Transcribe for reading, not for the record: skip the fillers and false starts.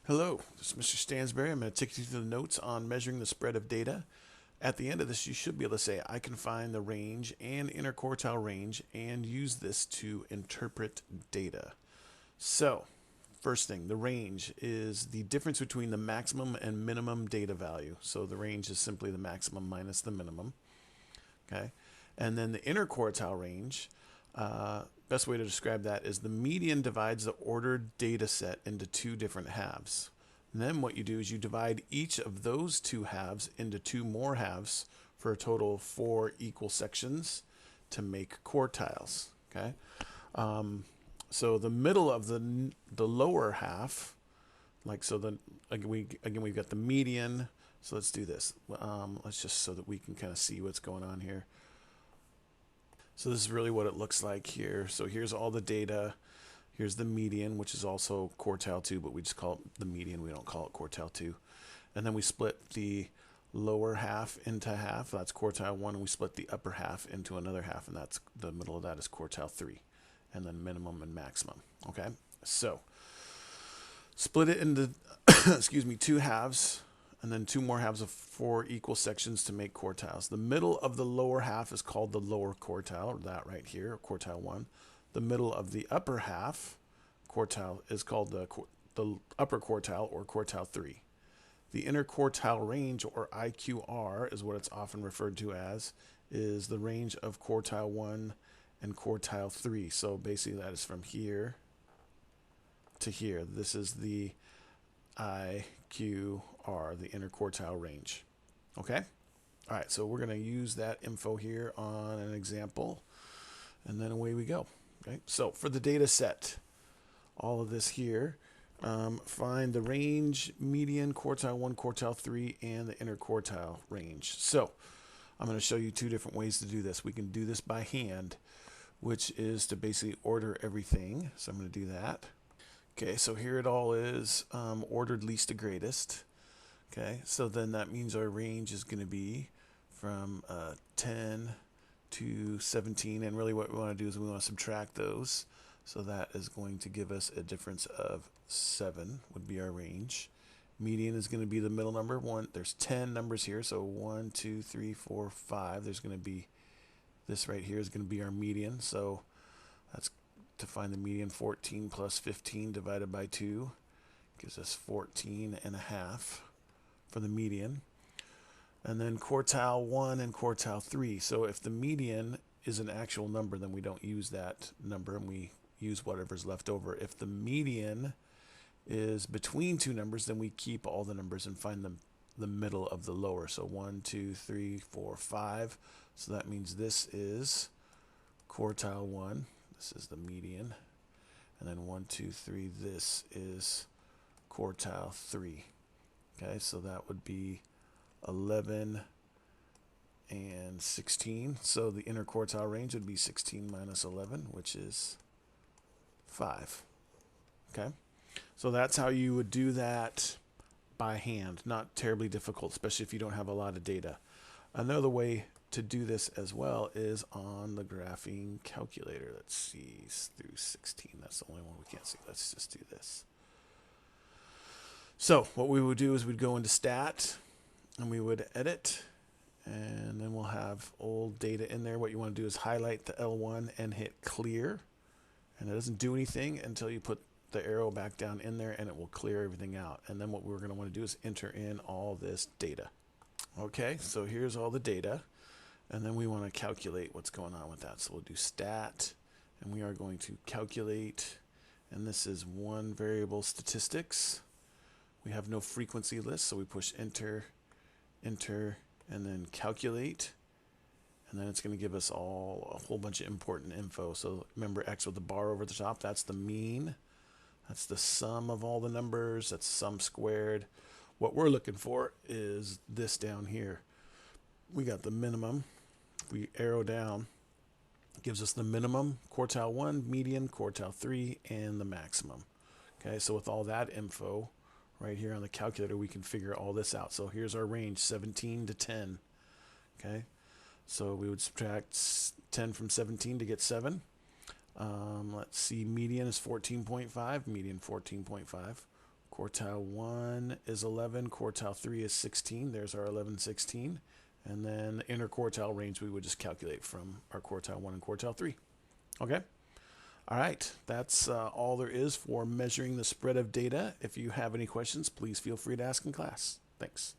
Hello, this is Mr. Stansbury. I'm going to take you through the notes on measuring the spread of data. At the end of this, you should be able to say, I can find the range and interquartile range and use this to interpret data. So, first thing, the range is the difference between the maximum and minimum data value. So the range is simply the maximum minus the minimum. Okay, and then the interquartile range, best way to describe that is the median divides the ordered data set into two different halves. And then what you do is you divide each of those two halves into two more halves for a total of 4 equal sections to make quartiles. Okay, so the middle of the lower half, like so, we've got the median. So let's do this. Let's just so that we can kind of see what's going on here. So this is really what it looks like here. So here's all the data. Here's the median, which is also quartile 2, but we just call it the median. We don't call it quartile 2. And then we split the lower half into half. That's quartile 1. And we split the upper half into another half. And that's the middle of that is quartile 3. And then minimum and maximum. Okay? So split it into, excuse me, two halves. And then two more halves of 4 equal sections to make quartiles. The middle of the lower half is called the lower quartile, that right here, quartile 1. The middle of the upper half, quartile, is called the upper quartile or quartile 3. The interquartile range, or IQR, is what it's often referred to as, is the range of quartile 1 and quartile 3. So basically that is from here to here. This is the IQR, the interquartile range. Okay? All right, so we're going to use that info here on an example, and then away we go. Okay, so for the data set, all of this here, find the range, median, quartile 1, quartile 3, and the interquartile range. So I'm going to show you two different ways to do this. We can do this by hand, which is to basically order everything. So I'm going to do that. Okay, so here it all is, ordered least to greatest. Okay, so then that means our range is going to be from 10 to 17, and really what we want to do is we want to subtract those. So that is going to give us a difference of 7 would be our range. Median is going to be the middle number. There's 10 numbers here, so 1, 2, 3, 4, 5. There's going to be this right here is going to be our median. So that's to find the median. 14 plus 15 divided by 2 gives us 14 and a half for the median. And then quartile 1 and quartile 3. So if the median is an actual number, then we don't use that number and we use whatever's left over. If the median is between two numbers, then we keep all the numbers and find the middle of the lower. So 1, 2, 3, 4, 5. So that means this is quartile 1. This is the median. And then 1, 2, 3, this is quartile 3. Okay, so that would be 11 and 16. So the interquartile range would be 16 minus 11, which is 5. Okay, so that's how you would do that by hand. Not terribly difficult, especially if you don't have a lot of data. Another way to do this as well is on the graphing calculator. Let's see, through 16. That's the only one we can't see. Let's just do this. So what we would do is we'd go into stat and we would edit, and then we'll have old data in there. What you want to do is highlight the L1 and hit clear, and it doesn't do anything until you put the arrow back down in there, and it will clear everything out. And then what we're going to want to do is enter in all this data. Okay, so here's all the data, and then we want to calculate what's going on with that. So we'll do stat, and we are going to calculate, and this is one variable statistics. We have no frequency list, so we push enter, enter, and then calculate, and then it's going to give us a whole bunch of important info. So remember X with the bar over the top, that's the mean. That's the sum of all the numbers. That's sum squared. What we're looking for is this down here. We got the minimum. If we arrow down, it gives us the minimum, quartile 1, median, quartile 3, and the maximum. Okay, so with all that info right here on the calculator, we can figure all this out. So here's our range, 17 to 10. Okay, so we would subtract 10 from 17 to get 7. Let's see, median is 14.5, median 14.5. Quartile 1 is 11. Quartile 3 is 16. There's our 11, 16. And then the interquartile range we would just calculate from our quartile 1 and quartile 3. Okay? All right. That's all there is for measuring the spread of data. If you have any questions, please feel free to ask in class. Thanks.